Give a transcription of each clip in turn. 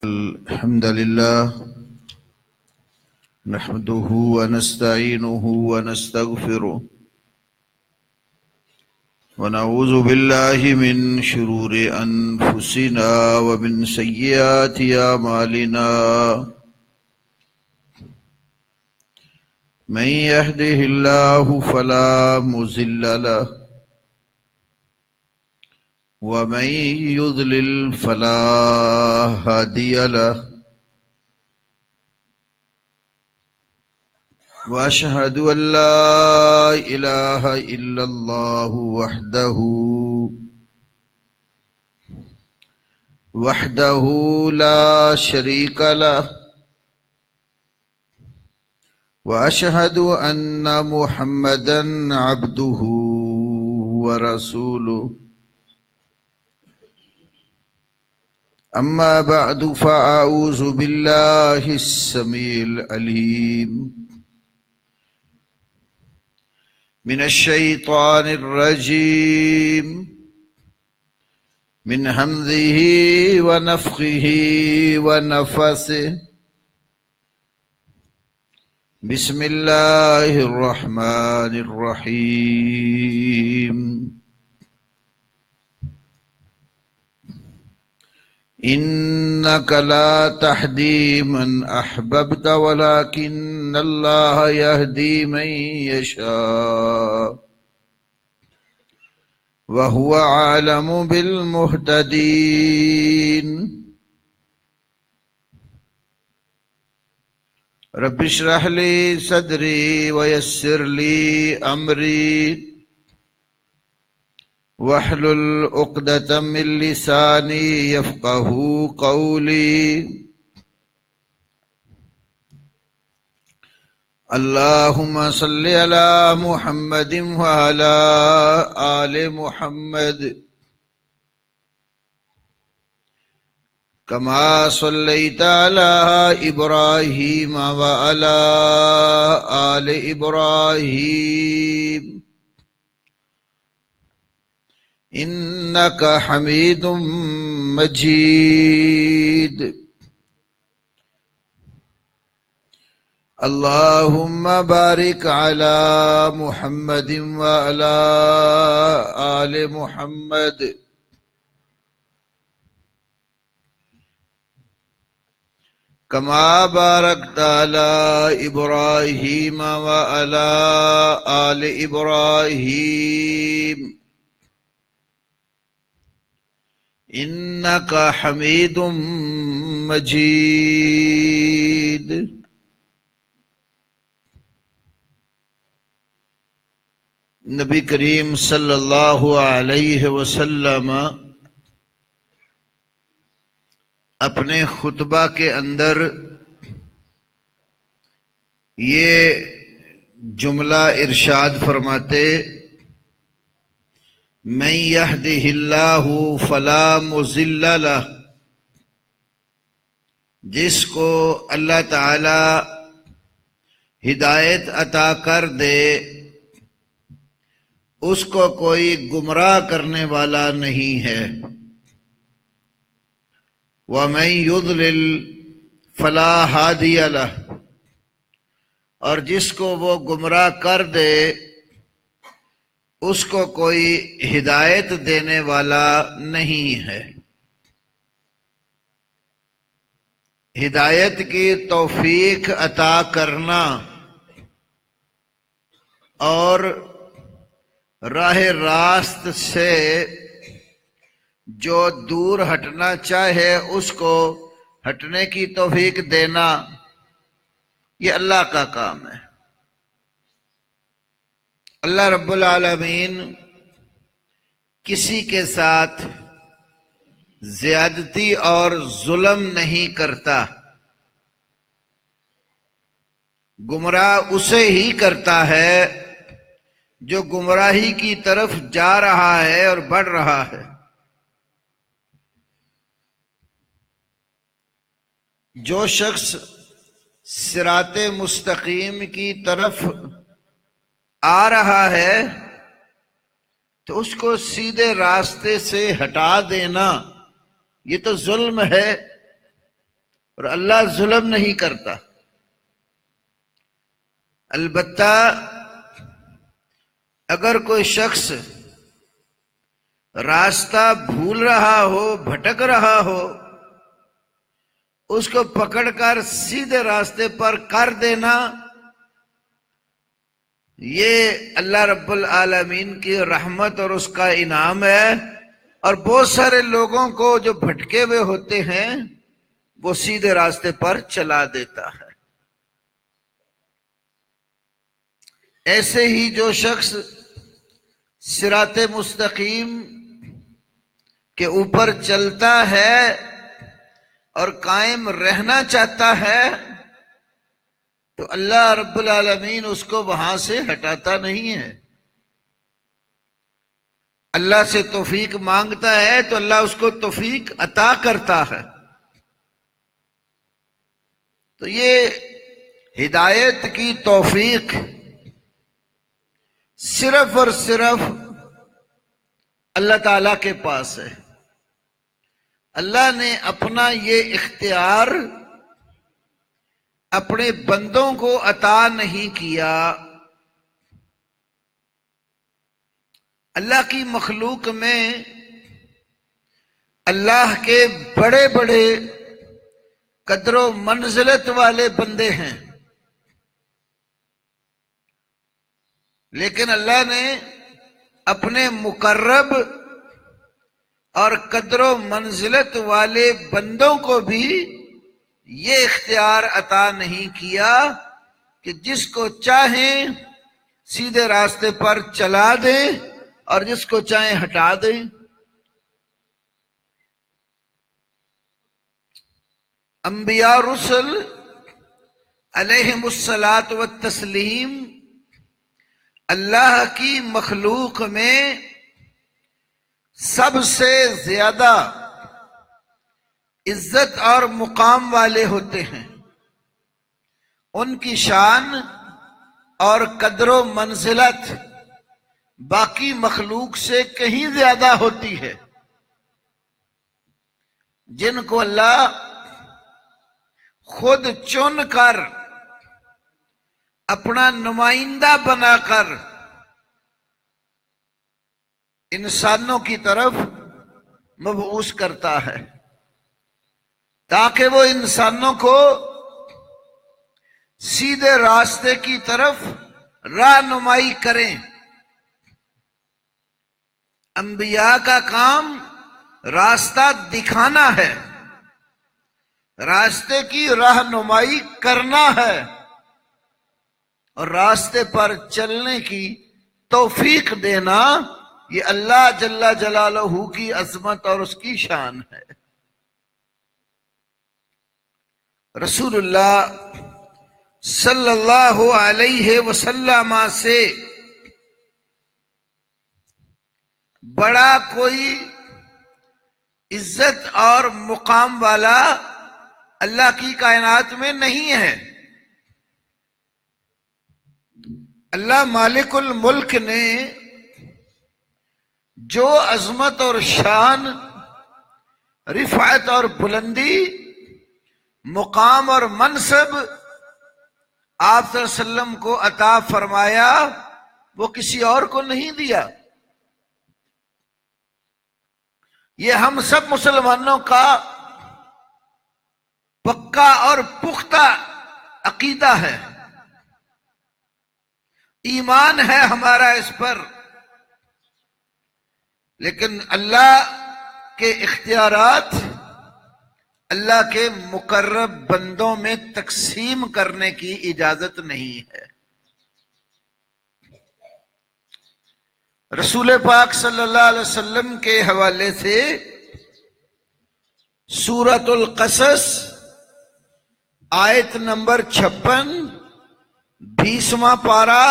الحمد لله نحمده ونستعينه ونستغفره ونعوذ بالله من شرور أنفسنا ومن سيئات أعمالنا من يهده الله فلا مضل له ومن يضلل فلا هادي له وأشهد أن لا إله إلا الله وحده لا شريك له وأشهد أن محمدا عبده ورسوله أما بعد فأعوذ بالله السميع العليم من الشيطان الرجيم من همزه ونفخه ونفثه بسم الله الرحمن الرحيم إنك لا تهدي من أحببت ولكن الله يهدي من يشاء وهو أعلم بالمهتدين رب اشرح لي صدري ويسر لي أمري واحلل عقدة من لساني يفقه قولي اللهم صل على محمد وعلى آل محمد كما صليت على إبراهيم وعلى آل إبراهيم إنك حميد مجيد اللهم بارك على محمد وعلى آل محمد كما باركت على إبراهيم وعلى آل إبراهيم إنك حميد مجيد نبی کریم صلی اللہ علیہ وسلم اپنے خطبہ کے اندر یہ جملہ ارشاد فرماتے من یہدہ اللہ فلا مضل لہ، جس کو اللہ تعالی ہدایت عطا کر دے اس کو کوئی گمراہ کرنے والا نہیں ہے، وَمَن يُضْلِلْ فَلَا هَادِيَ لَهُ، اور جس کو وہ گمراہ کر دے اس کو کوئی ہدایت دینے والا نہیں ہے۔ ہدایت کی توفیق عطا کرنا اور راہ راست سے جو دور ہٹنا چاہے اس کو ہٹنے کی توفیق دینا، یہ اللہ کا کام ہے۔ اللہ رب العالمین کسی کے ساتھ زیادتی اور ظلم نہیں کرتا، گمراہ اسے ہی کرتا ہے جو گمراہی کی طرف جا رہا ہے اور بڑھ رہا ہے۔ جو شخص صراط مستقیم کی طرف آ رہا ہے تو اس کو سیدھے راستے سے ہٹا دینا یہ تو ظلم ہے۔ اور اللہ ظلم نہیں کرتا۔ البتہ اگر کوئی شخص راستہ بھول رہا ہو، بھٹک رہا ہو، اس کو پکڑ کر سیدھے راستے پر کر دینا، یہ اللہ رب العالمین کی رحمت اور اس کا انعام ہے۔ اور بہت سارے لوگوں کو جو بھٹکے ہوئے ہوتے ہیں وہ سیدھے راستے پر چلا دیتا ہے۔ ایسے ہی جو شخص صراط مستقیم کے اوپر چلتا ہے اور قائم رہنا چاہتا ہے تو اللہ رب العالمین اس کو وہاں سے ہٹاتا نہیں ہے۔ اللہ سے توفیق مانگتا ہے تو اللہ اس کو توفیق عطا کرتا ہے۔ تو یہ ہدایت کی توفیق صرف اور صرف اللہ تعالی کے پاس ہے۔ اللہ نے اپنا یہ اختیار اپنے بندوں کو عطا نہیں کیا۔ اللہ کی مخلوق میں اللہ کے بڑے بڑے قدر و منزلت والے بندے ہیں، لیکن اللہ نے اپنے مقرب اور قدر و منزلت والے بندوں کو بھی یہ اختیار عطا نہیں کیا کہ جس کو چاہیں سیدھے راستے پر چلا دیں اور جس کو چاہیں ہٹا دیں۔ انبیاء رسل علیہم الصلاۃ والتسلیم اللہ کی مخلوق میں سب سے زیادہ عزت اور مقام والے ہوتے ہیں۔ ان کی شان اور قدر و منزلت باقی مخلوق سے کہیں زیادہ ہوتی ہے۔ جن کو اللہ خود چن کر اپنا نمائندہ بنا کر انسانوں کی طرف مبعوث کرتا ہے تاکہ وہ انسانوں کو سیدھے راستے کی طرف رہنمائی کریں۔ انبیاء کا کام راستہ دکھانا ہے، راستے کی رہنمائی کرنا ہے اور راستے پر چلنے کی توفیق دینا، یہ اللہ جل جلالہ کی عظمت اور اس کی شان ہے۔ رسول اللہ صلی اللہ علیہ وسلم سے بڑا کوئی عزت اور مقام والا اللہ کی کائنات میں نہیں ہے۔ اللہ مالک الملک نے جو عظمت اور شان، رفعت اور بلندی، مقام اور منصب آپ صلی اللہ علیہ وسلم کو عطا فرمایا وہ کسی اور کو نہیں دیا۔ یہ ہم سب مسلمانوں کا پکا اور پختہ عقیدہ ہے، ایمان ہے ہمارا اس پر۔ لیکن اللہ کے اختیارات اللہ کے مقرب بندوں میں تقسیم کرنے کی اجازت نہیں ہے۔ رسول پاک صلی اللہ علیہ وسلم کے حوالے سے سورۃ القصص آیت نمبر 56 20واں پارہ،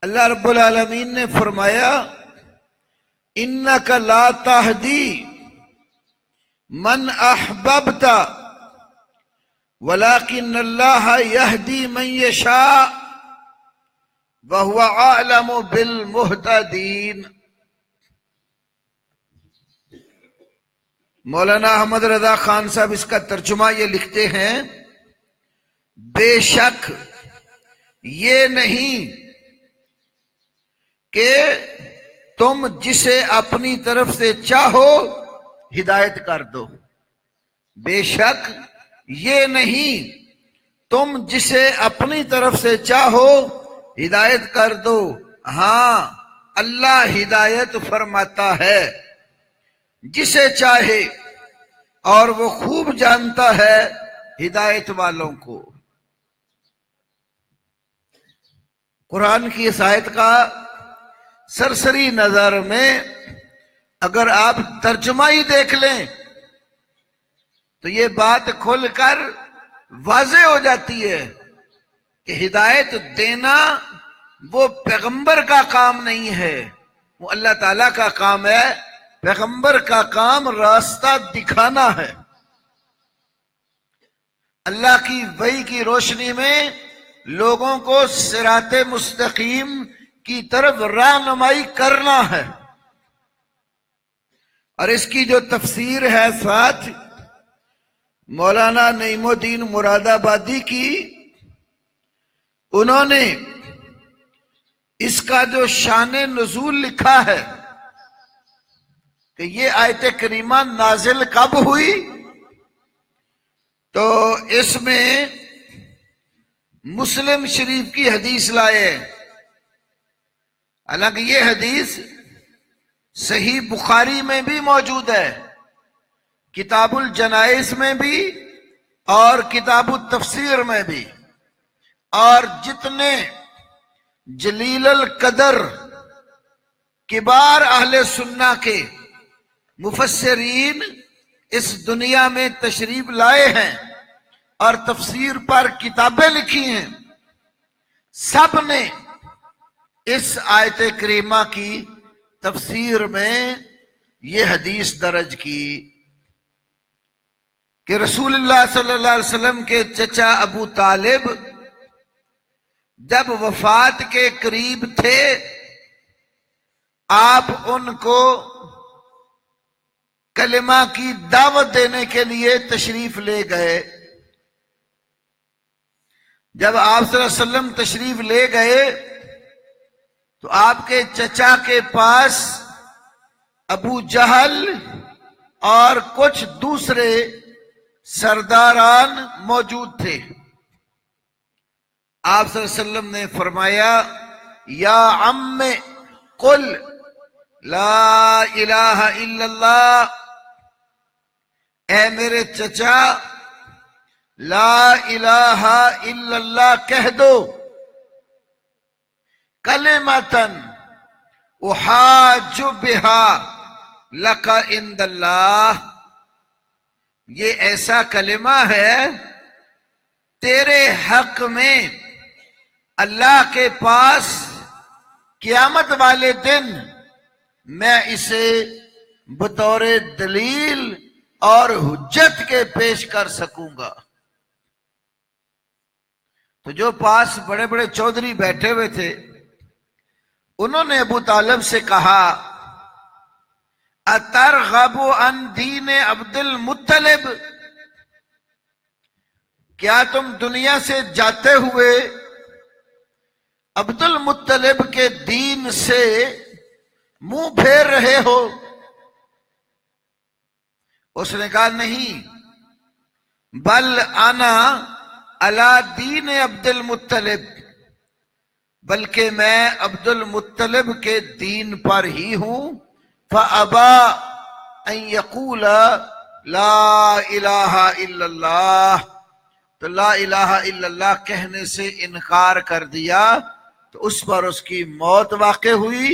اللہ رب العالمین نے فرمایا اِنَّكَ لَا تَهْدِي من احببت ولكن اللہ يهدي من يشاء وهو اعلم بالمهتدين۔ مولانا احمد رضا خان صاحب اس کا ترجمہ یہ لکھتے ہیں، بے شک یہ نہیں کہ تم جسے اپنی طرف سے چاہو ہدایت کر دو، بے شک یہ نہیں تم جسے اپنی طرف سے چاہو ہدایت کر دو، ہاں اللہ ہدایت فرماتا ہے جسے چاہے، اور وہ خوب جانتا ہے ہدایت والوں کو۔ قرآن کی اس آیت کا سرسری نظر میں اگر آپ ترجمہ ہی دیکھ لیں تو یہ بات کھل کر واضح ہو جاتی ہے کہ ہدایت دینا وہ پیغمبر کا کام نہیں ہے، وہ اللہ تعالیٰ کا کام ہے۔ پیغمبر کا کام راستہ دکھانا ہے، اللہ کی وحی کی روشنی میں لوگوں کو صراط مستقیم کی طرف رہنمائی کرنا ہے۔ اور اس کی جو تفسیر ہے ساتھ مولانا نعیم الدین مراد آبادی کی، انہوں نے اس کا جو شان نزول لکھا ہے کہ یہ آیت کریمہ نازل کب ہوئی، تو اس میں مسلم شریف کی حدیث لائے، حالانکہ یہ حدیث صحیح بخاری میں بھی موجود ہے، کتاب الجنائز میں بھی اور کتاب التفسیر میں بھی، اور جتنے جلیل القدر کبار اہل سنہ کے مفسرین اس دنیا میں تشریف لائے ہیں اور تفسیر پر کتابیں لکھی ہیں، سب نے اس آیت کریمہ کی تفسیر میں یہ حدیث درج کی کہ رسول اللہ صلی اللہ علیہ وسلم کے چچا ابو طالب جب وفات کے قریب تھے، آپ ان کو کلمہ کی دعوت دینے کے لیے تشریف لے گئے۔ جب آپ صلی اللہ علیہ وسلم تشریف لے گئے تو آپ کے چچا کے پاس ابو جہل اور کچھ دوسرے سرداران موجود تھے۔ آپ صلی اللہ علیہ وسلم نے فرمایا، یا عم قل لا الہ الا اللہ، اے میرے چچا لا الہ الا اللہ کہہ دو، کلمۃً احاج بہا لک عند اللہ، یہ ایسا کلمہ ہے تیرے حق میں اللہ کے پاس قیامت والے دن میں اسے بطور دلیل اور حجت کے پیش کر سکوں گا۔ تو جو پاس بڑے بڑے چودھری بیٹھے ہوئے تھے، انہوں نے ابو طالب سے کہا، اترغب عن دین عبد المطلب، کیا تم دنیا سے جاتے ہوئے عبد المطلب کے دین سے منہ پھیر رہے ہو؟ اس نے کہا نہیں، بل انا علی دین عبد المطلب، بلکہ میں عبد المطلب کے دین پر ہی ہوں۔ فَأَبَى أَن يَقُولَ لَا إِلَٰهَ إِلَّا اللَّهُ، تو لا الہ الا اللہ کہنے سے انکار کر دیا، تو اس پر اس کی موت واقع ہوئی۔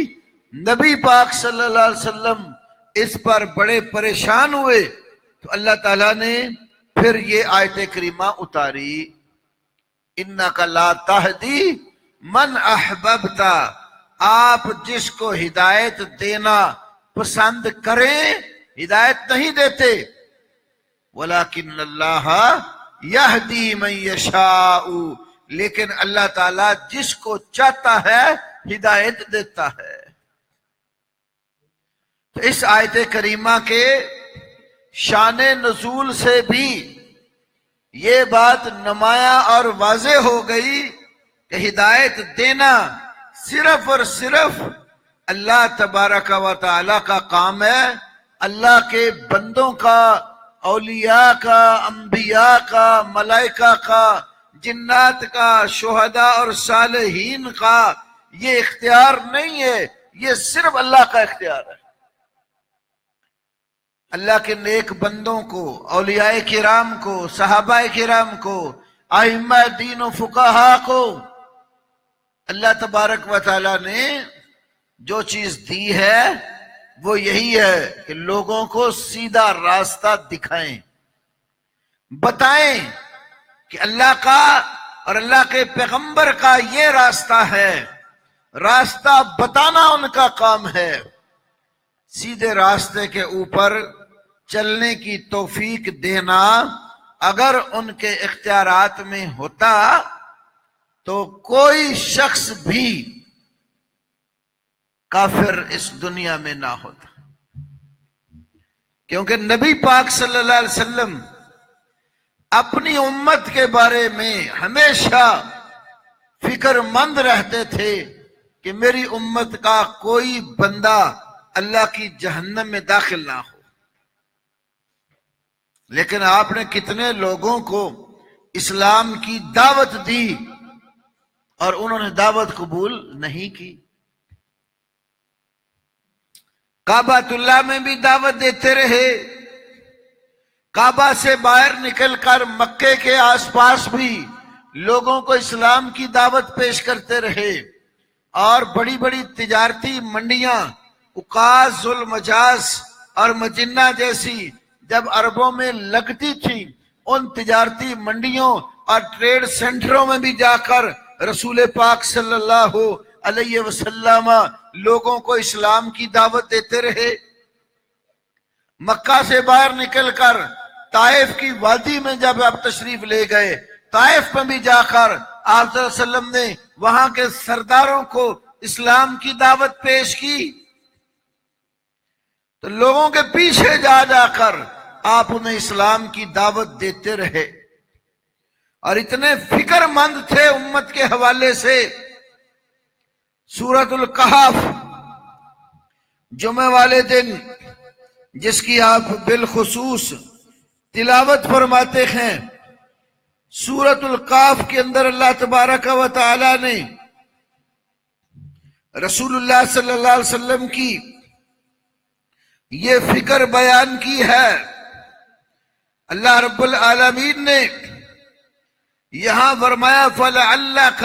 نبی پاک صلی اللہ علیہ وسلم اس پر بڑے پریشان ہوئے، تو اللہ تعالیٰ نے پھر یہ آیت کریمہ اتاری، اِنَّكَ لَا تَهْدِي مَنْ أَحْبَبْتَ، آپ جس کو ہدایت دینا پسند کریں ہدایت نہیں دیتے، وَلَكِنَّ اللَّهَ يَهْدِي مَن يَشَاءُ، لیکن اللہ تعالیٰ جس کو چاہتا ہے ہدایت دیتا ہے۔ تو اس آیت کریمہ کے شان نزول سے بھی یہ بات نمایاں اور واضح ہو گئی کہ ہدایت دینا صرف اور صرف اللہ تبارک و تعالی کا کام ہے، اللہ کے بندوں کا، اولیاء کا، انبیاء کا، ملائکہ کا، جنات کا، شہداء اور صالحین کا یہ اختیار نہیں ہے، یہ صرف اللہ کا اختیار ہے۔ اللہ کے نیک بندوں کو، اولیاء کرام کو، صحابہ کرام کو، ائمہ دین و فقہا کو اللہ تبارک و تعالی نے جو چیز دی ہے وہ یہی ہے کہ لوگوں کو سیدھا راستہ دکھائیں، بتائیں کہ اللہ کا اور اللہ کے پیغمبر کا یہ راستہ ہے، راستہ بتانا ان کا کام ہے۔ سیدھے راستے کے اوپر چلنے کی توفیق دینا اگر ان کے اختیارات میں ہوتا تو کوئی شخص بھی کافر اس دنیا میں نہ ہوتا، کیونکہ نبی پاک صلی اللہ علیہ وسلم اپنی امت کے بارے میں ہمیشہ فکر مند رہتے تھے کہ میری امت کا کوئی بندہ اللہ کی جہنم میں داخل نہ ہو۔ لیکن آپ نے کتنے لوگوں کو اسلام کی دعوت دی اور انہوں نے دعوت قبول نہیں کی۔ کعبۃ اللہ میں بھی دعوت دیتے رہے، کعبہ سے باہر نکل کر مکے کے آس پاس بھی لوگوں کو اسلام کی دعوت پیش کرتے رہے، اور بڑی بڑی تجارتی منڈیاں عکاظ، ذوالمجاز اور مجنہ جیسی جب عربوں میں لگتی تھی، ان تجارتی منڈیوں اور ٹریڈ سینٹروں میں بھی جا کر رسول پاک صلی اللہ علیہ وسلم لوگوں کو اسلام کی دعوت دیتے رہے۔ مکہ سے باہر نکل کر طائف کی وادی میں جب آپ تشریف لے گئے، طائف میں بھی جا کر آپ صلی اللہ علیہ وسلم نے وہاں کے سرداروں کو اسلام کی دعوت پیش کی، تو لوگوں کے پیچھے جا جا کر آپ انہیں اسلام کی دعوت دیتے رہے، اور اتنے فکر مند تھے امت کے حوالے سے۔ سورۃ الکہف جمعہ والے دن جس کی آپ بالخصوص تلاوت فرماتے ہیں، سورۃ الکہف کے اندر اللہ تبارک و تعالی نے رسول اللہ صلی اللہ علیہ وسلم کی یہ فکر بیان کی ہے۔ اللہ رب العالمین نے یہاں فرمایا فَلَعَلَّكَ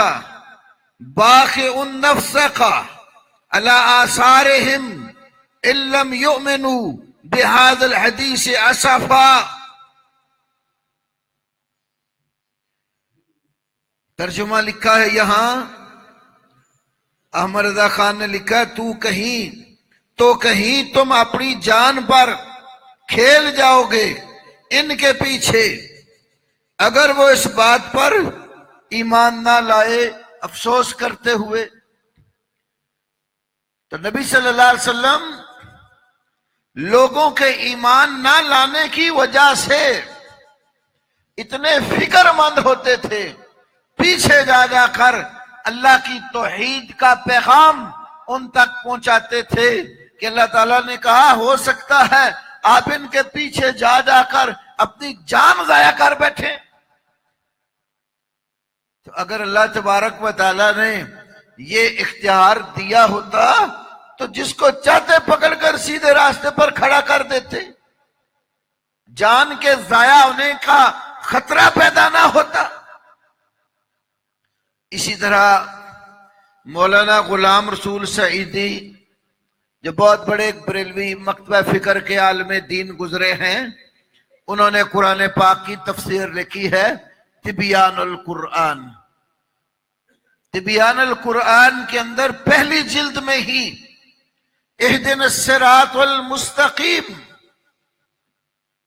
بَاخِعٌ نَفْسَكَ عَلَىٰ آثَارِهِمْ إِن لَّمْ يُؤْمِنُوا بِهَٰذَا الْحَدِيثِ أَسَفًا۔ ترجمہ لکھا ہے یہاں، احمد رضا خان نے لکھا تو کہیں تم اپنی جان پر کھیل جاؤ گے ان کے پیچھے اگر وہ اس بات پر ایمان نہ لائے، افسوس کرتے ہوئے۔ تو نبی صلی اللہ علیہ وسلم لوگوں کے ایمان نہ لانے کی وجہ سے اتنے فکر مند ہوتے تھے، پیچھے جا جا کر اللہ کی توحید کا پیغام ان تک پہنچاتے تھے کہ اللہ تعالیٰ نے کہا ہو سکتا ہے آپ ان کے پیچھے جا جا کر اپنی جان ضائع کر بیٹھے۔ تو اگر اللہ تبارک و تعالیٰ نے یہ اختیار دیا ہوتا تو جس کو چاہتے پکڑ کر سیدھے راستے پر کھڑا کر دیتے، جان کے ضائع ہونے کا خطرہ پیدا نہ ہوتا۔ اسی طرح مولانا غلام رسول سعیدی جو بہت بڑے بریلوی مکتبہ فکر کے عالم دین گزرے ہیں، انہوں نے قرآن پاک کی تفسیر لکھی ہے تبیان القرآن۔ تبیان القرآن کے اندر پہلی جلد میں ہی اہدنا الصراط المستقیم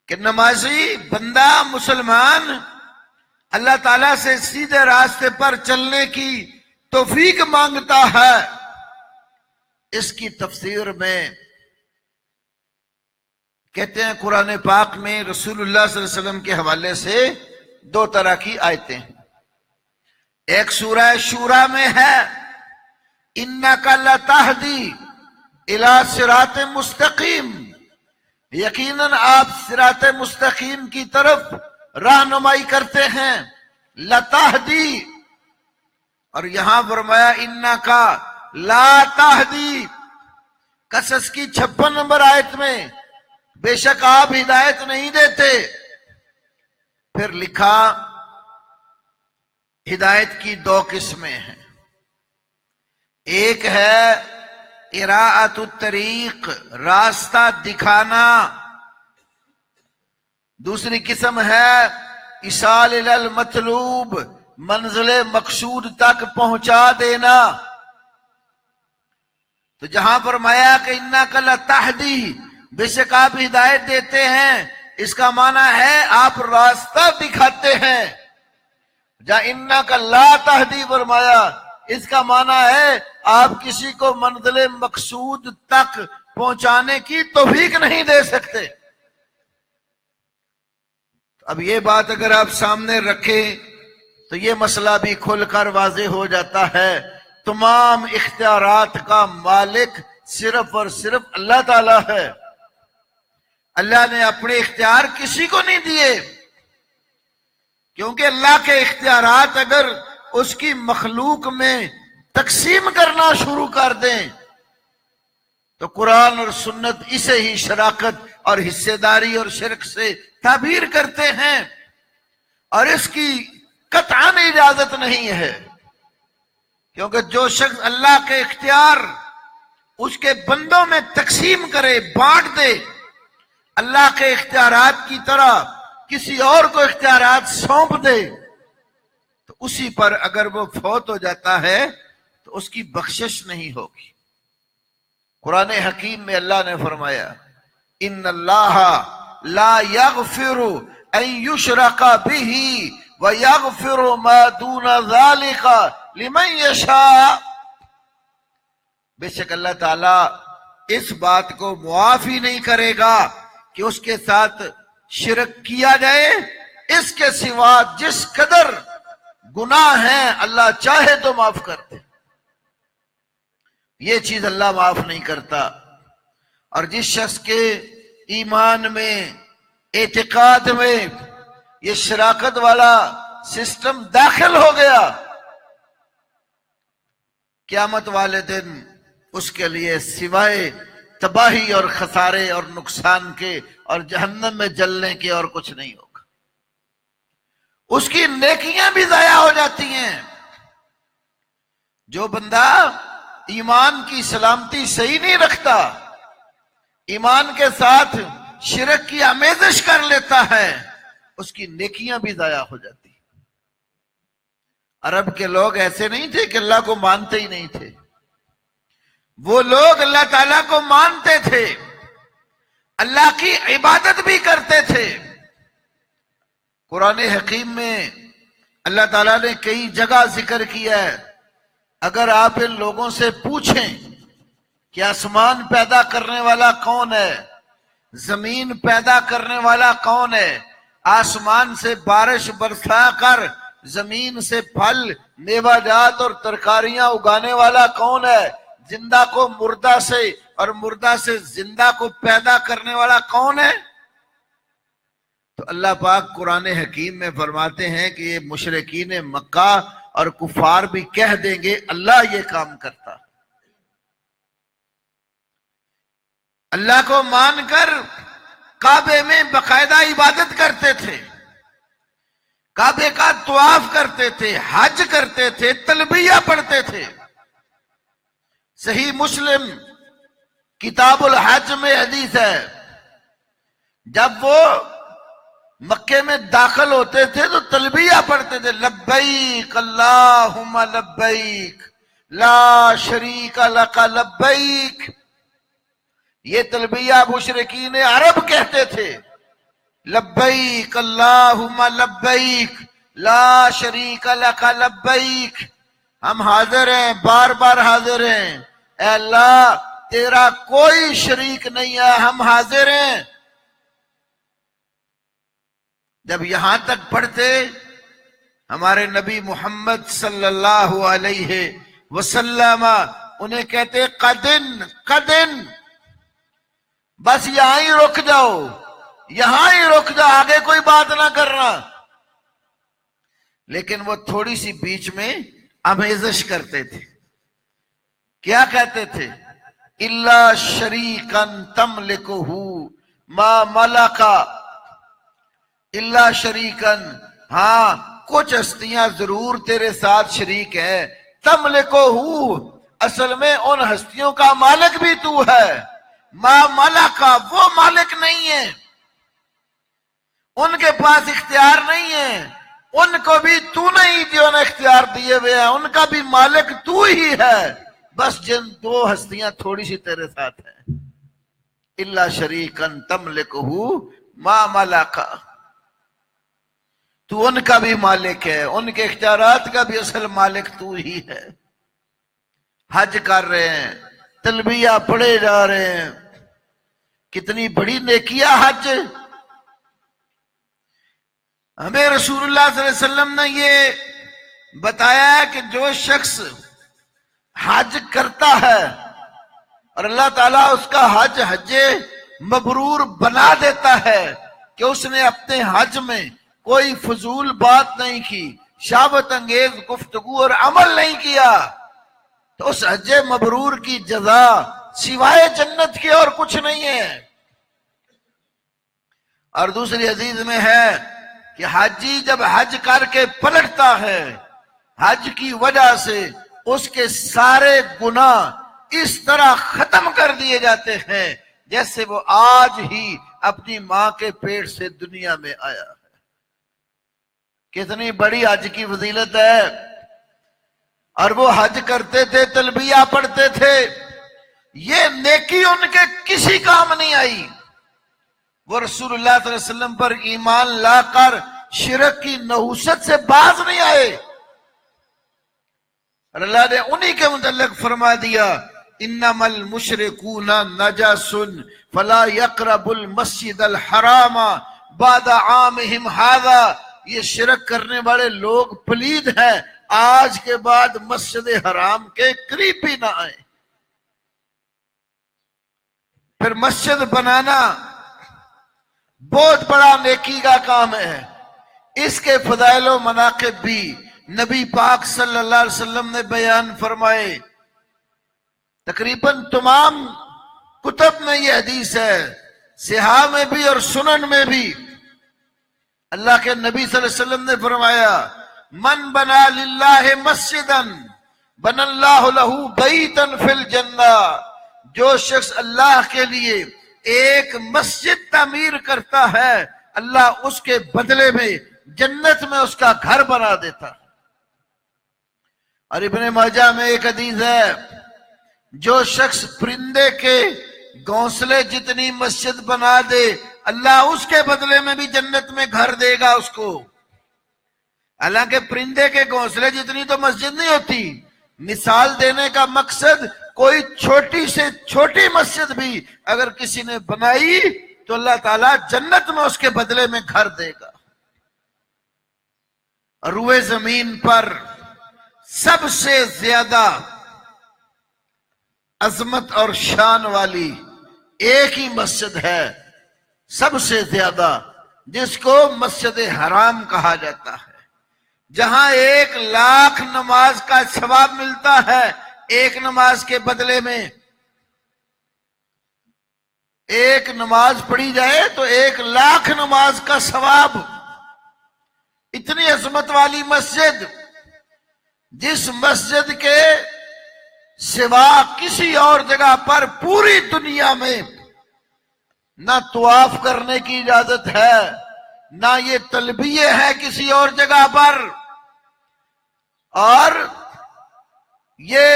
کہ نمازی بندہ مسلمان اللہ تعالیٰ سے سیدھے راستے پر چلنے کی توفیق مانگتا ہے، اس کی تفسیر میں کہتے ہیں قرآن پاک میں رسول اللہ صلی اللہ علیہ وسلم کے حوالے سے دو طرح کی آیتیں ہیں. ایک سورہ شورا میں ہے اِنَّكَ لَتَهْدِي إِلَى صِرَاطٍ مستقیم، یقیناً آپ صراط مستقیم کی طرف رہنمائی کرتے ہیں. لَتَهْدِي، اور یہاں فرمایا اِنَّكَ لَا تَهْدِي. قصص کی 56 نمبر آیت میں بے شک آپ ہدایت نہیں دیتے. پھر لکھا ہدایت کی دو قسمیں ہیں. ایک ہے اراءۃ الطریق، راستہ دکھانا. دوسری قسم ہے ایصال الی المطلوب، منزل مقصود تک پہنچا دینا. تو جہاں فرمایا کہ اِنَّكَ لَتَهْدِي، بے شک آپ ہدایت دیتے ہیں، اس کا معنی ہے آپ راستہ دکھاتے ہیں. جہاں اِنَّكَ لَا تَهْدِي فرمایا، اس کا معنی ہے آپ کسی کو منزل مقصود تک پہنچانے کی توفیق نہیں دے سکتے. اب یہ بات اگر آپ سامنے رکھیں تو یہ مسئلہ بھی کھل کر واضح ہو جاتا ہے. تمام اختیارات کا مالک صرف اور صرف اللہ تعالی ہے. اللہ نے اپنے اختیار کسی کو نہیں دیے، کیونکہ اللہ کے اختیارات اگر اس کی مخلوق میں تقسیم کرنا شروع کر دیں تو قرآن اور سنت اسے ہی شراکت اور حصے داری اور شرک سے تعبیر کرتے ہیں، اور اس کی قطعاً اجازت نہیں ہے. کیونکہ جو شخص اللہ کے اختیار اس کے بندوں میں تقسیم کرے، بانٹ دے، اللہ کے اختیارات کی طرح کسی اور کو اختیارات سونپ دے، تو اسی پر اگر وہ فوت ہو جاتا ہے تو اس کی بخشش نہیں ہوگی. قرآن حکیم میں اللہ نے فرمایا ان اللہ لا یغفر ان یشرک بہ ویغفر ما دون ذلک لمن یشاء. بے شک اللہ تعالی اس بات کو معاف ہی نہیں کرے گا کہ اس کے ساتھ شرک کیا جائے. اس کے سوا جس قدر گناہ ہیں اللہ چاہے تو معاف کر دے. یہ چیز اللہ معاف نہیں کرتا. اور جس شخص کے ایمان میں، اعتقاد میں یہ شراکت والا سسٹم داخل ہو گیا، قیامت والے دن اس کے لیے سوائے تباہی اور خسارے اور نقصان کے اور جہنم میں جلنے کے اور کچھ نہیں ہوگا. اس کی نیکیاں بھی ضائع ہو جاتی ہیں. جو بندہ ایمان کی سلامتی صحیح نہیں رکھتا، ایمان کے ساتھ شرک کی آمیزش کر لیتا ہے، اس کی نیکیاں بھی ضائع ہو جاتی. عرب کے لوگ ایسے نہیں تھے کہ اللہ کو مانتے ہی نہیں تھے. وہ لوگ اللہ تعالیٰ کو مانتے تھے، اللہ کی عبادت بھی کرتے تھے. قرآن حکیم میں اللہ تعالیٰ نے کئی جگہ ذکر کیا ہے. اگر آپ ان لوگوں سے پوچھیں کہ آسمان پیدا کرنے والا کون ہے، زمین پیدا کرنے والا کون ہے، آسمان سے بارش برسا کر زمین سے پھل، میوہ جات اور ترکاریاں اگانے والا کون ہے، زندہ کو مردہ سے اور مردہ سے زندہ کو پیدا کرنے والا کون ہے؟ تو اللہ پاک قرآن حکیم میں فرماتے ہیں کہ یہ مشرکین مکہ اور کفار بھی کہہ دیں گے اللہ یہ کام کرتا. اللہ کو مان کر کعبے میں باقاعدہ عبادت کرتے تھے، کعبے کا طواف کرتے تھے، حج کرتے تھے، تلبیہ پڑھتے تھے. صحیح مسلم کتاب الحج میں حدیث ہے، جب وہ مکے میں داخل ہوتے تھے تو تلبیہ پڑھتے تھے، لبیک اللہم لبیک لا شریک لک لبیک. یہ تلبیہ مشرکین عرب کہتے تھے، لبیک اللہم لبیک لا شریک لک لبیک. ہم حاضر ہیں، بار بار حاضر ہیں، اے اللہ تیرا کوئی شریک نہیں ہے، ہم حاضر ہیں جب یہاں تک پڑھتے ہمارے نبی محمد صلی اللہ علیہ وسلم انہیں کہتے قدن قدن، بس یہاں ہی رک جاؤ، یہاں ہی رک جاؤ، آگے کوئی بات نہ کرنا. لیکن وہ تھوڑی سی بیچ میں آمیزش کرتے تھے. کیا کہتے تھے؟ الا شریکا تملکہ ما ملکا، الا شریکا، ہاں کچھ ہستیاں ضرور تیرے ساتھ شریک ہے. تملکہ، اصل میں ان ہستیوں کا مالک بھی تو ہے. ما ملکا، وہ مالک نہیں ہے، ان کے پاس اختیار نہیں ہے، ان کو بھی تو نہیں جو نے اختیار دیے ہوئے ہیں، ان کا بھی مالک تو ہی ہے. بس جن دو ہستیاں تھوڑی سی تیرے ساتھ ہیں. الا شریکا تملکہ ما ملکا، تو ان کا بھی مالک ہے، ان کے اختیارات کا بھی اصل مالک تو ہی ہے. حج کر رہے ہیں، تلبیہ پڑھے جا رہے ہیں، کتنی بڑی نیکیاں حج. ہمیں رسول اللہ صلی اللہ علیہ وسلم نے یہ بتایا ہے کہ جو شخص حج کرتا ہے اور اللہ تعالیٰ اس کا حج مبرور بنا دیتا ہے کہ اس نے اپنے حج میں کوئی فضول بات نہیں کی، شہوت انگیز گفتگو اور عمل نہیں کیا، تو اس حج مبرور کی جزا سوائے جنت کی اور کچھ نہیں ہے. اور دوسری حدیث میں ہے کہ حاجی جب حج کر کے پلٹتا ہے، حج کی وجہ سے اس کے سارے گناہ اس طرح ختم کر دیے جاتے ہیں جیسے وہ آج ہی اپنی ماں کے پیٹ سے دنیا میں آیا ہے. کتنی بڑی حج کی فضیلت ہے. اور وہ حج کرتے تھے، تلبیہ پڑھتے تھے، یہ نیکی ان کے کسی کام نہیں آئی. وہ رسول اللہ صلی اللہ علیہ وسلم پر ایمان لا کر شرک کی نحوست سے باز نہیں آئے. اور اللہ نے انہی کے متعلق فرما دیا انما المشرکون نجس فلا يقربوا المسجد الحرام بعد عامهم هذا. یہ شرک کرنے والے لوگ پلید ہیں، آج کے بعد مسجد حرام کے قریب بھی نہ آئیں. پھر مسجد بنانا بہت بڑا نیکی کا کام ہے. اس کے فضائل و مناقب بھی نبی پاک صلی اللہ علیہ وسلم نے بیان فرمائے. تقریباً تمام کتب میں یہ حدیث ہے، صحاح میں بھی اور سنن میں بھی. اللہ کے نبی صلی اللہ علیہ وسلم نے فرمایا من بنا للہ مسجدا بن اللہ لہ بیتا فی الجنہ. جو شخص اللہ کے لیے ایک مسجد تعمیر کرتا ہے، اللہ اس کے بدلے میں جنت میں اس کا گھر بنا دیتا. اور ابن ماجہ میں ایک حدیث ہے جو شخص پرندے کے گھونسلے جتنی مسجد بنا دے، اللہ اس کے بدلے میں بھی جنت میں گھر دے گا اس کو. حالانکہ پرندے کے گھونسلے جتنی تو مسجد نہیں ہوتی. مثال دینے کا مقصد کوئی چھوٹی سے چھوٹی مسجد بھی اگر کسی نے بنائی تو اللہ تعالیٰ جنت میں اس کے بدلے میں گھر دے گا. روئے زمین پر سب سے زیادہ عظمت اور شان والی ایک ہی مسجد ہے، سب سے زیادہ، جس کو مسجد حرام کہا جاتا ہے، جہاں 1,00,000 نماز کا ثواب ملتا ہے. ایک نماز کے بدلے میں ایک نماز پڑھی جائے تو 1,00,000 نماز کا ثواب. اتنی عظمت والی مسجد، جس مسجد کے سوا کسی اور جگہ پر پوری دنیا میں نہ طواف کرنے کی اجازت ہے، نہ یہ تلبیہ ہے کسی اور جگہ پر، اور یہ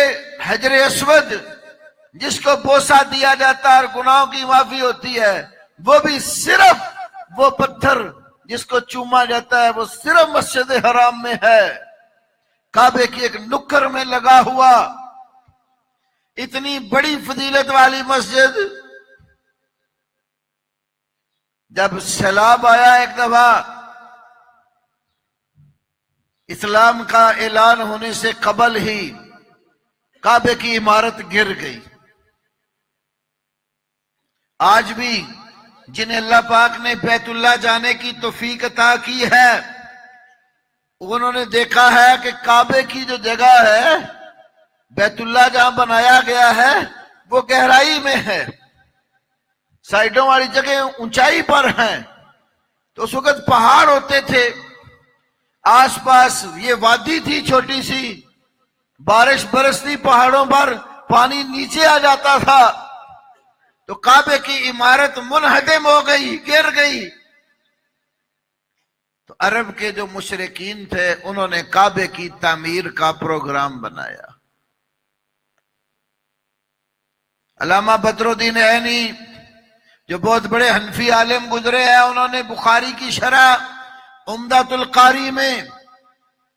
حجر اسود جس کو بوسہ دیا جاتا ہے اور گناہوں کی معافی ہوتی ہے، وہ بھی صرف وہ پتھر جس کو چوما جاتا ہے وہ صرف مسجد حرام میں ہے، کعبے کی ایک نکر میں لگا ہوا. اتنی بڑی فضیلت والی مسجد. جب سیلاب آیا ایک دفعہ اسلام کا اعلان ہونے سے قبل ہی کعبے کی عمارت گر گئی۔ آج بھی جنہیں اللہ پاک نے بیت اللہ جانے کی توفیق عطا کی ہے، انہوں نے دیکھا ہے کہ کعبے کی جو جگہ ہے، بیت اللہ جہاں بنایا گیا ہے، وہ گہرائی میں ہے، سائیڈوں والی جگہ اونچائی پر ہیں۔ تو اس وقت پہاڑ ہوتے تھے، آس پاس یہ وادی تھی چھوٹی سی، بارش برستی پہاڑوں پر، پانی نیچے آ جاتا تھا، تو کعبے کی عمارت منہدم ہو گئی، گر گئی۔ تو عرب کے جو مشرکین تھے، انہوں نے کعبے کی تعمیر کا پروگرام بنایا۔ علامہ بدر الدین عینی جو بہت بڑے حنفی عالم گزرے ہیں، انہوں نے بخاری کی شرح عمدۃ القاری میں،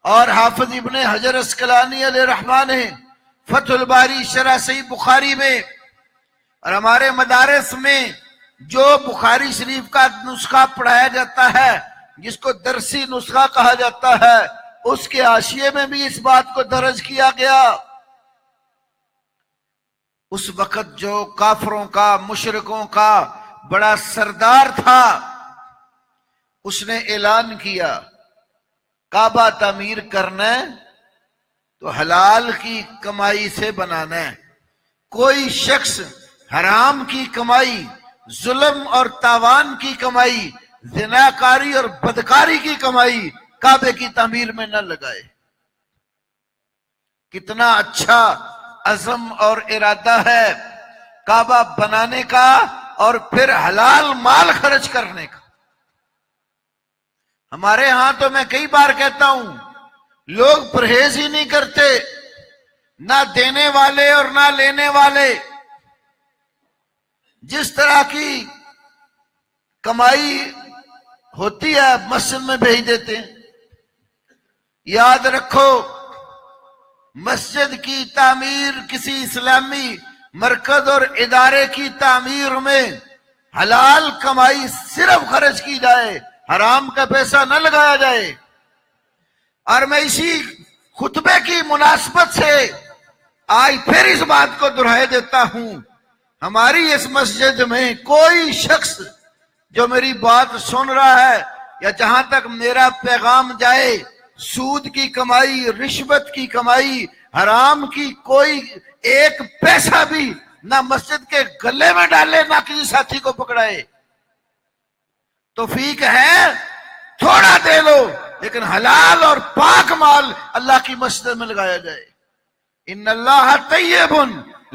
اور حافظ ابن حجر عسقلانی علیہ رحمہ نے فتح الباری شرح صحیح بخاری میں، اور ہمارے مدارس میں جو بخاری شریف کا نسخہ پڑھایا جاتا ہے، جس کو درسی نسخہ کہا جاتا ہے، اس کے حاشیے میں بھی اس بات کو درج کیا گیا۔ اس وقت جو کافروں کا، مشرکوں کا بڑا سردار تھا، اس نے اعلان کیا کعبہ تعمیر کرنا ہے تو حلال کی کمائی سے بنانا ہے، کوئی شخص حرام کی کمائی، ظلم اور تاوان کی کمائی، زناکاری اور بدکاری کی کمائی کعبے کی تعمیر میں نہ لگائے۔ کتنا اچھا عزم اور ارادہ ہے کعبہ بنانے کا اور پھر حلال مال خرچ کرنے کا۔ ہمارے ہاں تو میں کئی بار کہتا ہوں، لوگ پرہیز ہی نہیں کرتے، نہ دینے والے اور نہ لینے والے۔ جس طرح کی کمائی ہوتی ہے مسجد میں بھیج دیتے ہیں۔ یاد رکھو، مسجد کی تعمیر، کسی اسلامی مرکز اور ادارے کی تعمیر میں حلال کمائی صرف خرچ کی جائے، حرام کا پیسہ نہ لگایا جائے۔ اور میں اسی خطبے کی مناسبت سے آج پھر اس بات کو دہرا دیتا ہوں، ہماری اس مسجد میں کوئی شخص جو میری بات سن رہا ہے یا جہاں تک میرا پیغام جائے، سود کی کمائی، رشوت کی کمائی، حرام کی کوئی ایک پیسہ بھی نہ مسجد کے گلے میں ڈالے، نہ کسی ساتھی کو پکڑائے۔ توفیق ہے تھوڑا دے لو، لیکن حلال اور پاک مال اللہ کی مسجد میں لگایا جائے۔ ان اللہ طیب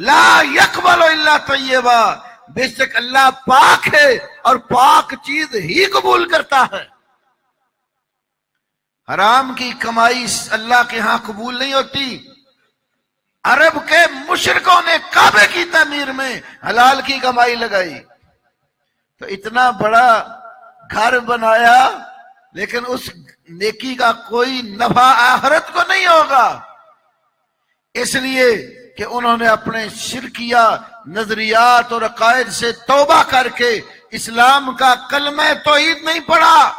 لا یقبل الا طیبا، بے شک اللہ پاک ہے اور پاک چیز ہی قبول کرتا ہے۔ حرام کی کمائی اللہ کے ہاں قبول نہیں ہوتی۔ عرب کے مشرکوں نے کعبے کی تعمیر میں حلال کی کمائی لگائی، تو اتنا بڑا گھر بنایا، لیکن اس نیکی کا کوئی نفع آخرت کو نہیں ہوگا، اس لیے کہ انہوں نے اپنے شرکیہ نظریات اور عقائد سے توبہ کر کے اسلام کا کلمہ توحید نہیں پڑھا۔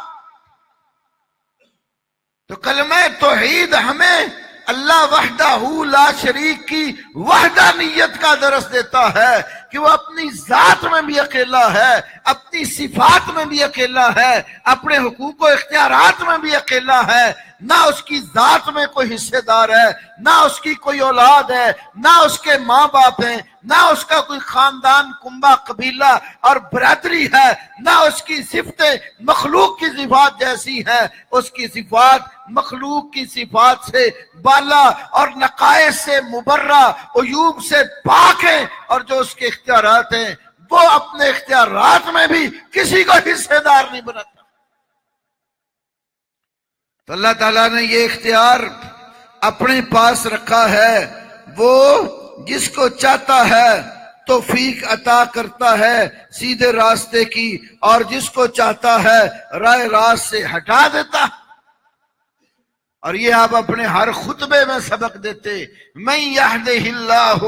تو کلمہ توحید ہمیں اللہ وحدہ لا شریک کی وحدانیت کا درس دیتا ہے کہ وہ اپنی ذات میں بھی اکیلا ہے، اپنی صفات میں بھی اکیلا ہے، اپنے حقوق و اختیارات میں بھی اکیلا ہے، نہ اس کی ذات میں کوئی حصے دار ہے، نہ اس کی کوئی اولاد ہے، نہ اس کے ماں باپ ہیں، نہ اس کا کوئی خاندان، کنبہ، قبیلہ اور برادری ہے، نہ اس کی صفتیں مخلوق کی صفات جیسی ہیں، اس کی صفات مخلوق کی صفات سے بالا اور نقائص سے مبرہ، عیوب سے پاک ہیں، اور جو اس کے اختیارات ہیں وہ اپنے اختیارات میں بھی کسی کو حصے دار نہیں بناتا۔ تو اللہ تعالیٰ نے یہ اختیار اپنے پاس رکھا ہے، وہ جس کو چاہتا ہے توفیق عطا کرتا ہے سیدھے راستے کی، اور جس کو چاہتا ہے راہ راست سے ہٹا دیتا ہے۔ اور یہ آپ اپنے ہر خطبے میں سبق دیتے، من یہدہ اللہ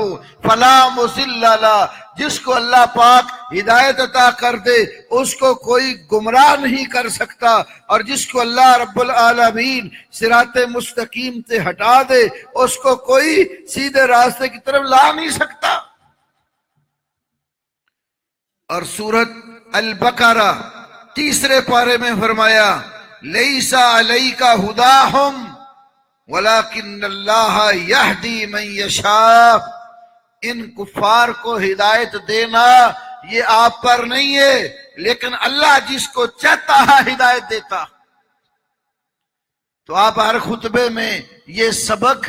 فلا مضل لہ، جس کو اللہ پاک ہدایت عطا کر دے اس کو کوئی گمراہ نہیں کر سکتا، اور جس کو اللہ رب العالمین صراط مستقیم سے ہٹا دے اس کو کوئی سیدھے راستے کی طرف لا نہیں سکتا۔ اور سورۃ البقرہ تیسرے پارے میں فرمایا لیس علیک ھداھم ولکن اللہ یہدی من یشاء، ان کفار کو ہدایت دینا یہ آپ پر نہیں ہے، لیکن اللہ جس کو چاہتا ہے ہدایت دیتا۔ تو آپ ہر خطبے میں یہ سبق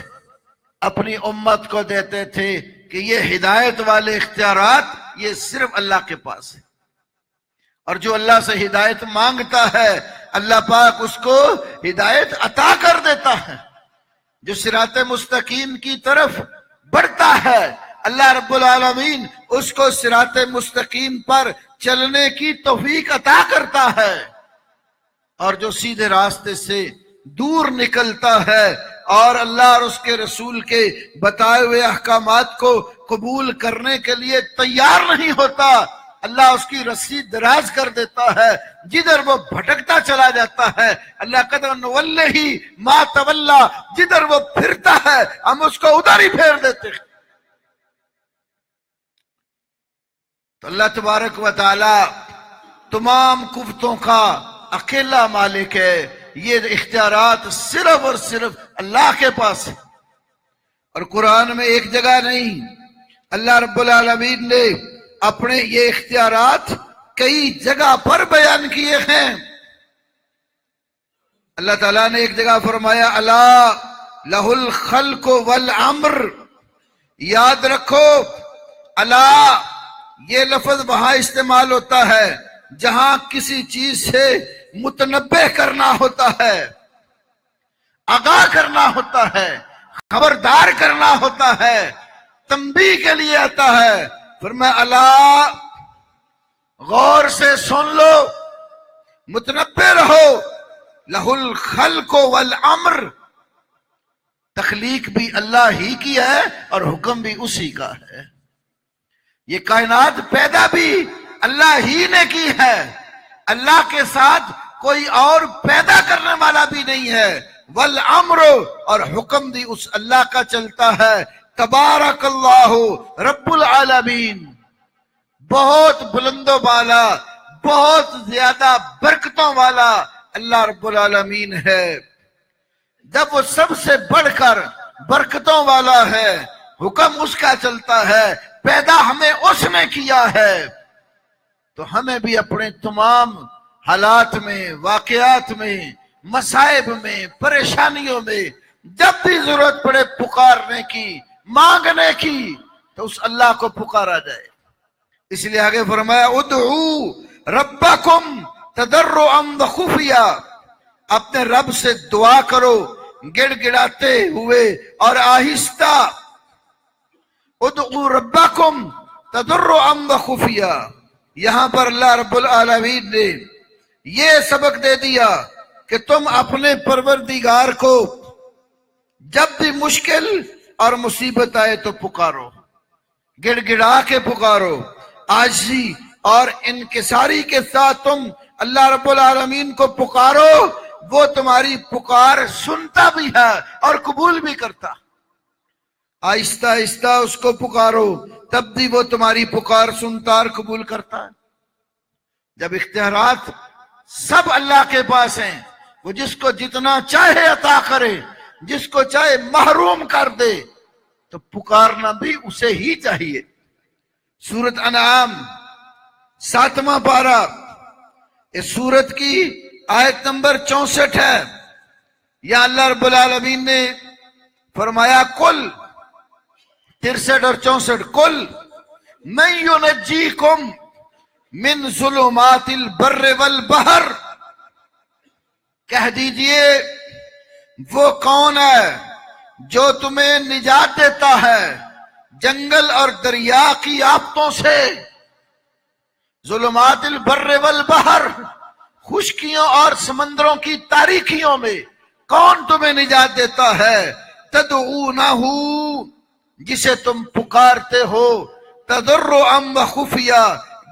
اپنی امت کو دیتے تھے کہ یہ ہدایت والے اختیارات یہ صرف اللہ کے پاس ہے، اور جو اللہ سے ہدایت مانگتا ہے اللہ پاک اس کو ہدایت عطا کر دیتا ہے۔ جو صراط مستقیم کی طرف بڑھتا ہے اللہ رب العالمین اس کو صراط مستقیم پر چلنے کی توفیق عطا کرتا ہے، اور جو سیدھے راستے سے دور نکلتا ہے اور اللہ اور اس کے رسول کے بتائے ہوئے احکامات کو قبول کرنے کے لیے تیار نہیں ہوتا، اللہ اس کی رسی دراز کر دیتا ہے، جدھر وہ بھٹکتا چلا جاتا ہے اللہ کہتا ہے نولہ ما تولی، جدھر وہ پھرتا ہے ہم اس کو ادھر ہی پھیر دیتے ہیں۔ تو اللہ تبارک و تعالی تمام قوتوں کا اکیلا مالک ہے، یہ اختیارات صرف اور صرف اللہ کے پاس ہے۔ اور قرآن میں ایک جگہ نہیں، اللہ رب العالمین نے اپنے یہ اختیارات کئی جگہ پر بیان کیے ہیں۔ اللہ تعالیٰ نے ایک جگہ فرمایا الا لہ الخلق والامر، یاد رکھو الا یہ لفظ وہاں استعمال ہوتا ہے جہاں کسی چیز سے متنبہ کرنا ہوتا ہے، آگاہ کرنا ہوتا ہے، خبردار کرنا ہوتا ہے، تنبیہ کے لیے آتا ہے۔ فرمایا الا غور سے سن لو، متنبہ رہو، لہ الخلق والامر، تخلیق بھی اللہ ہی کی ہے اور حکم بھی اسی کا ہے، یہ کائنات پیدا بھی اللہ ہی نے کی ہے، اللہ کے ساتھ کوئی اور پیدا کرنے والا بھی نہیں ہے، والامر اور حکم بھی اس اللہ کا چلتا ہے۔ تبارک اللہ رب العالمین، بہت بلند و بالا، بہت زیادہ برکتوں والا اللہ رب العالمین ہے۔ جب وہ سب سے بڑھ کر برکتوں والا ہے، حکم اس کا چلتا ہے، پیدا ہمیں اس نے کیا ہے، تو ہمیں بھی اپنے تمام حالات میں، واقعات میں، مصائب میں، پریشانیوں میں جب بھی ضرورت پڑے پکارنے کی، مانگنے کی، تو اس اللہ کو پکارا جائے۔ اس لیے آگے فرمایا ادعو ربکم تضرعا وخفیا، اپنے رب سے دعا کرو گڑ گڑاتے ہوئے اور آہستہ۔ ادعو ربکم تضرعا وخفیا، یہاں پر اللہ رب العالمین نے یہ سبق دے دیا کہ تم اپنے پروردگار کو جب بھی مشکل اور مصیبت آئے تو پکارو، گڑ گڑا کے پکارو، عاجزی اور انکساری کے ساتھ تم اللہ رب العالمین کو پکارو، وہ تمہاری پکار سنتا بھی ہے اور قبول بھی کرتا۔ آہستہ آہستہ اس کو پکارو تب بھی وہ تمہاری پکار سنتا اور قبول کرتا ہے۔ جب اختیارات سب اللہ کے پاس ہیں، وہ جس کو جتنا چاہے عطا کرے، جس کو چاہے محروم کر دے، تو پکارنا بھی اسے ہی چاہیے۔ سورۃ انعام 7واں پارہ، اس سورت کی آیت نمبر 64 ہے۔ یا اللہ رب العالمین نے فرمایا کل 63 اور 64 کل من ینجیکم من ظلمات البر والبحر، کہہ دیجئے وہ کون ہے جو تمہیں نجات دیتا ہے جنگل اور دریا کی آفتوں سے، ظلمات البر والبحر، خشکیوں اور سمندروں کی تاریکیوں میں کون تمہیں نجات دیتا ہے؟ تدعونہ، جسے تم پکارتے ہو، تضرعا وخفیہ،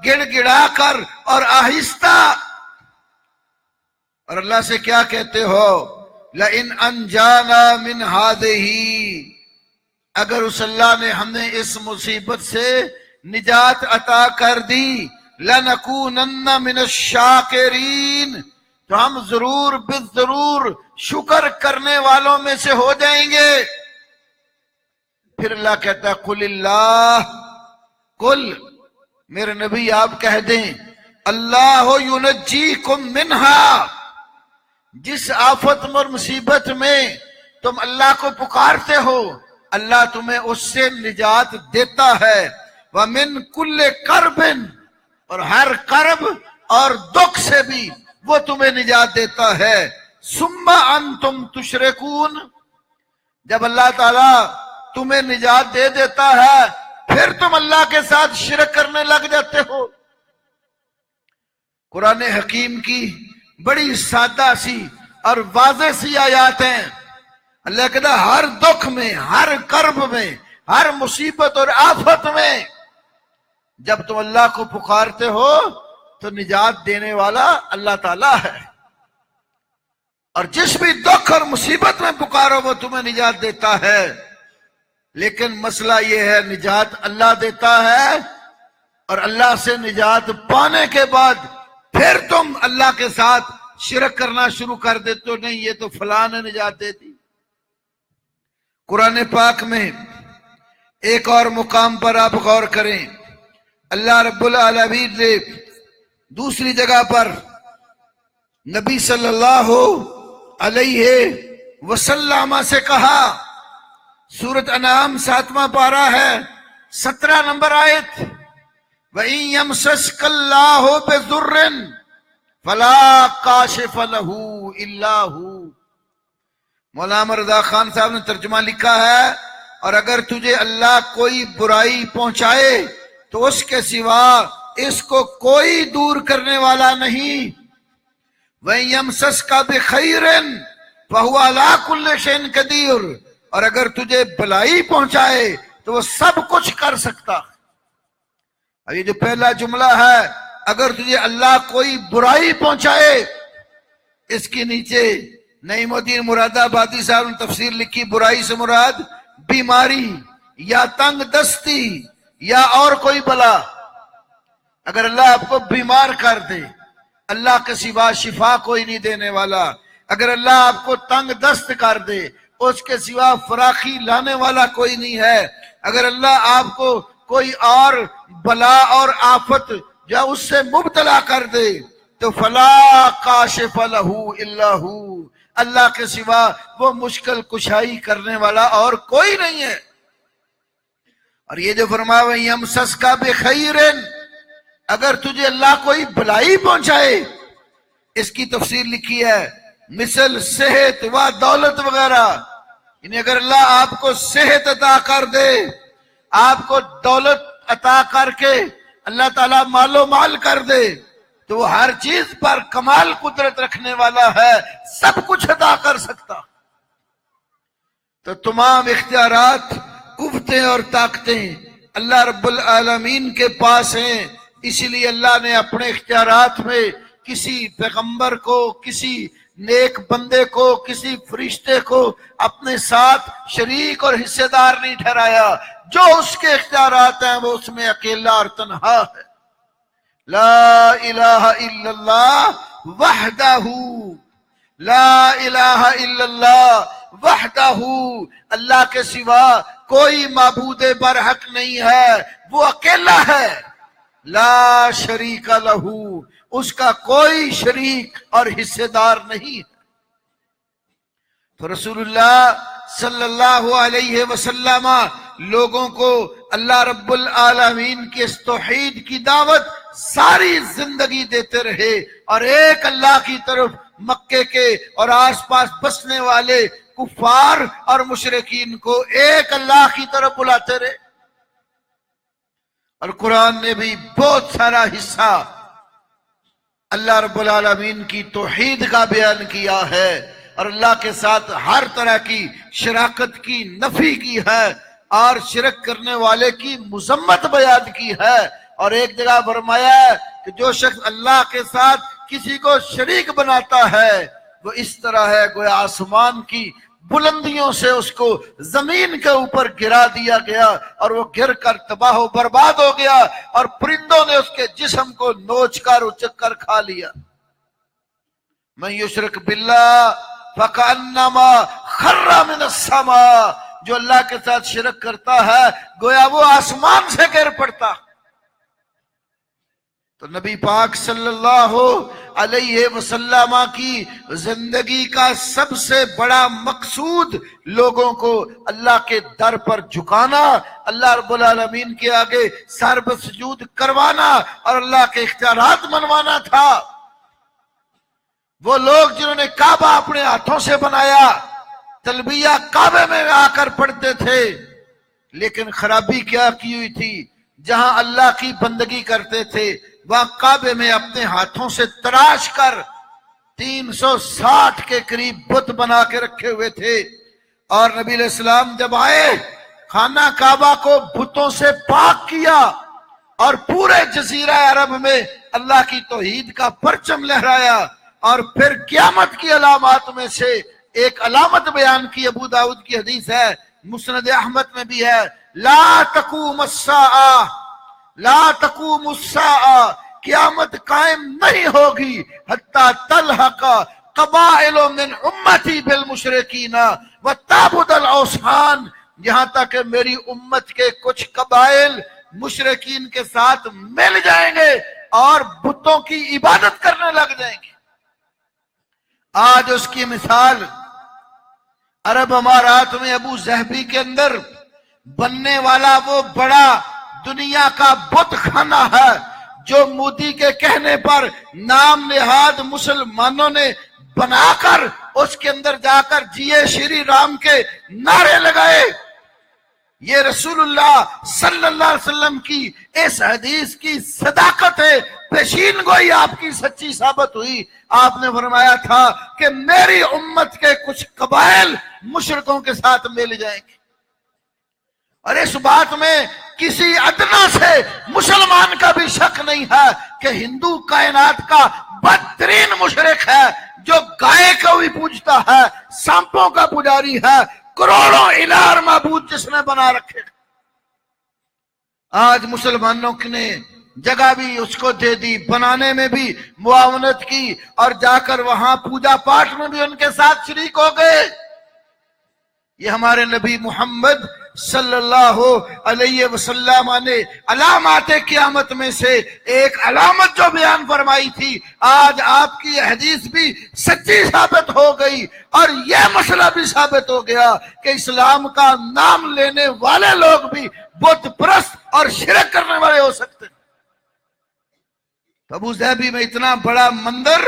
گڑ گڑا کر اور آہستہ، اور اللہ سے کیا کہتے ہو؟ لئن انجانا من ہذہ، اگر اس اللہ نے ہمیں اس مصیبت سے نجات عطا کر دی، لنکونن من الشاکرین، تو ہم ضرور بالضرور شکر کرنے والوں میں سے ہو جائیں گے۔ پھر اللہ کہتا ہے قل اللہ، قل میرے نبی آپ کہہ دیں، اللہ ینجیکم منہا، جس آفت اور مصیبت میں تم اللہ کو پکارتے ہو اللہ تمہیں اس سے نجات دیتا ہے، وَمِن كُلِّ كَرْبٍ، اور ہر کرب اور دکھ سے بھی وہ تمہیں نجات دیتا ہے۔ ثُمَّ أَنْتُمْ تُشْرِكُونَ، جب اللہ تعالیٰ تمہیں نجات دے دیتا ہے پھر تم اللہ کے ساتھ شرک کرنے لگ جاتے ہو۔ قرآن حکیم کی بڑی سادہ سی اور واضح سی آیات ہیں۔ اللہ کہتا ہے ہر دکھ میں، ہر کرب میں، ہر مصیبت اور آفت میں جب تم اللہ کو پکارتے ہو تو نجات دینے والا اللہ تعالیٰ ہے، اور جس بھی دکھ اور مصیبت میں پکارو وہ تمہیں نجات دیتا ہے۔ لیکن مسئلہ یہ ہے نجات اللہ دیتا ہے، اور اللہ سے نجات پانے کے بعد پھر تم اللہ کے ساتھ شرک کرنا شروع کر دیتے ہو، نہیں یہ تو فلاں نے نجات دے دی۔ قرآن پاک میں ایک اور مقام پر آپ غور کریں، اللہ رب العالمین نے دوسری جگہ پر نبی صلی اللہ علیہ وسلم سے کہا، سورۃ انعام 7واں پارہ ہے 17 نمبر آیت، وَإِن يَمْسَسْكَ اللَّهُ بِضُرٍّ فَلَا كَاشِفَ لَهُ إِلَّا هُوَ۔ مولانا رضا خان صاحب نے ترجمہ لکھا ہے، اور اگر تجھے اللہ کوئی برائی پہنچائے تو اس کے سوا اس کو کوئی دور کرنے والا نہیں۔ وَإِن يَمْسَسْكَ بِخَيْرٍ فَهُوَ عَلَىٰ كُلِّ شَيْءٍ قَدِيرٌ، اور اگر تجھے بھلائی پہنچائے تو وہ سب کچھ کر سکتا۔ اب یہ جو پہلا جملہ ہے، اگر تجھے اللہ کوئی برائی پہنچائے، اس کے نیچے نعیم الدین مراد آبادی صاحب نے تفسیر لکھی، برائی سے مراد بیماری یا تنگ دستی یا اور کوئی بلا۔ اگر اللہ آپ کو بیمار کر دے، اللہ کے سوا شفا کوئی نہیں دینے والا۔ اگر اللہ آپ کو تنگ دست کر دے، اس کے سوا فراخی لانے والا کوئی نہیں ہے۔ اگر اللہ آپ کو کوئی اور بلا اور آفت یا اس سے مبتلا کر دے تو فلا کاشف لہ الا ہو، اللہ کے سوا وہ مشکل کشائی کرنے والا اور کوئی نہیں ہے۔ اور یہ جو فرمایا یمسسک بخیر، اگر تجھے اللہ کوئی بھلائی پہنچائے، اس کی تفسیر لکھی ہے مثل صحت و دولت وغیرہ، یعنی اگر اللہ آپ کو صحت عطا کر دے، آپ کو دولت عطا کر کے اللہ تعالیٰ مال و مال کر دے، تو وہ ہر چیز پر کمال قدرت رکھنے والا ہے، سب کچھ عطا کر سکتا۔ تو تمام اختیارات، قوتیں اور طاقتیں اللہ رب العالمین کے پاس ہیں، اسی لیے اللہ نے اپنے اختیارات میں کسی پیغمبر کو، کسی نیک بندے کو، کسی فرشتے کو اپنے ساتھ شریک اور حصے دار نہیں ٹھہرایا۔ جو اس کے اختیارات ہیں وہ اس میں اکیلا اور تنہا ہے۔ لا الہ الا اللہ وحدہ، لا الہ الا اللہ وحدہ، اللہ کے سوا کوئی معبود برحق نہیں ہے، وہ اکیلا ہے۔ لا شریک لہ، اس کا کوئی شریک اور حصے دار نہیں۔ تو رسول اللہ صلی اللہ علیہ وسلم لوگوں کو اللہ رب العالمین کی اس توحید کی دعوت ساری زندگی دیتے رہے، اور ایک اللہ کی طرف مکے کے اور آس پاس بسنے والے کفار اور مشرکین کو ایک اللہ کی طرف بلاتے رہے۔ اور قرآن نے بھی بہت سارا حصہ اللہ رب العالمین کی توحید کا بیان کیا ہے۔ اور اللہ کے ساتھ ہر طرح کی شراکت کی نفی کی ہے اور شرک کرنے والے کی مذمت بیان کی ہے۔ اور ایک جگہ فرمایا ہے کہ جو شخص اللہ کے ساتھ کسی کو شریک بناتا ہے وہ اس طرح ہے گویا آسمان کی بلندیوں سے اس کو زمین کے اوپر گرا دیا گیا اور وہ گر کر تباہ و برباد ہو گیا اور پرندوں نے اس کے جسم کو نوچ کر اچک کر کھا لیا۔ من یشرک باللہ فکأنما خر من السماء، جو اللہ کے ساتھ شرک کرتا ہے گویا وہ آسمان سے گر پڑتا۔ تو نبی پاک صلی اللہ علیہ وسلم کی زندگی کا سب سے بڑا مقصود لوگوں کو اللہ کے در پر جھکانا، اللہ رب العالمین کے آگے سر بسجود کروانا اور اللہ کے اختیارات منوانا تھا۔ وہ لوگ جنہوں نے کعبہ اپنے ہاتھوں سے بنایا، تلبیہ کعبے میں آ کر پڑھتے تھے، لیکن خرابی کیا کی ہوئی تھی؟ جہاں اللہ کی بندگی کرتے تھے وہاں کعبے میں اپنے ہاتھوں سے تراش کر 360 کے قریب بت بنا کے رکھے ہوئے تھے۔ اور نبی علیہ السلام جب آئے خانہ کعبہ کو بتوں سے پاک کیا اور پورے جزیرہ عرب میں اللہ کی توحید کا پرچم لہرایا، اور پھر قیامت کی علامات میں سے ایک علامت بیان کی، ابو داؤد کی حدیث ہے، مسند احمد میں بھی ہے، لا تقوم الساعہ، لا تقوم الساعہ، قیامت قائم نہیں ہوگی حتی تلحق قبائل من امتی بالمشرکین وتعبد الاوثان، یہاں تک کہ میری امت کے کچھ قبائل مشرکین کے ساتھ مل جائیں گے اور بتوں کی عبادت کرنے لگ جائیں گے۔ آج اس کی مثال عرب امارات میں ابو ظہبی کے اندر بننے والا وہ بڑا دنیا کا بت خانہ ہے جو مودی کے کہنے پر نام نہاد مسلمانوں نے بنا کر اس کے اندر جا کر جیے شری رام کے نعرے لگائے۔ یہ رسول اللہ صلی اللہ علیہ وسلم کی اس حدیث کی صداقت ہے، پیشین گوئی آپ کی سچی ثابت ہوئی۔ آپ نے فرمایا تھا کہ میری امت کے کچھ قبائل مشرکوں کے ساتھ مل جائیں گے، اور اس بات میں کسی ادنا سے مسلمان کا بھی شک نہیں ہے کہ ہندو کائنات کا بدترین مشرک ہے، جو گائے کو بھی پوجتا ہے، سانپوں کا پجاری ہے، کروڑوں الہ معبود جس نے بنا رکھے۔ آج مسلمانوں نے جگہ بھی اس کو دے دی، بنانے میں بھی معاونت کی، اور جا کر وہاں پوجا پاٹ میں بھی ان کے ساتھ شریک ہو گئے۔ یہ ہمارے نبی محمد صلی اللہ علیہ وسلم نے علامات قیامت میں سے ایک علامت جو بیان فرمائی تھی، آج آپ کی حدیث بھی سچی ثابت ہو گئی، اور یہ مسئلہ بھی ثابت ہو گیا کہ اسلام کا نام لینے والے لوگ بھی بت پرست اور شرک کرنے والے ہو سکتے ہیں۔ ابو ظہبی میں اتنا بڑا مندر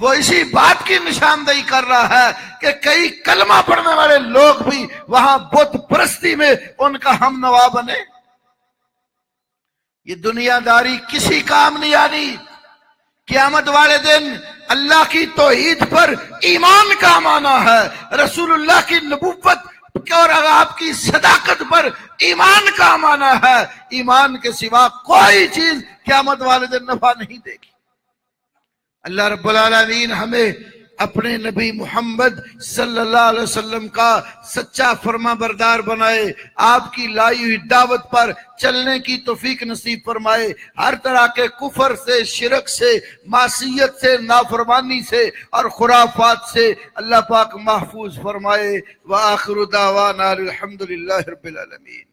وہ اسی بات کی نشاندہی کر رہا ہے کہ کئی کلمہ پڑھنے والے لوگ بھی وہاں بت پرستی میں ان کا ہم نوا بنے۔ یہ دنیا داری کسی کام نہیں آنی۔ قیامت والے دن اللہ کی توحید پر ایمان کام آنا ہے، رسول اللہ کی نبوت اور آپ کی صداقت پر ایمان کام آنا ہے۔ ایمان کے سوا کوئی چیز قیامت والے دن نفع نہیں دے گی۔ اللہ رب العالمین ہمیں اپنے نبی محمد صلی اللہ علیہ وسلم کا سچا فرما بردار بنائے، آپ کی لائی ہوئی دعوت پر چلنے کی توفیق نصیب فرمائے، ہر طرح کے کفر سے، شرک سے، معصیت سے، نافرمانی سے اور خرافات سے اللہ پاک محفوظ فرمائے۔ وآخر دعوانا الحمدللہ رب العالمین۔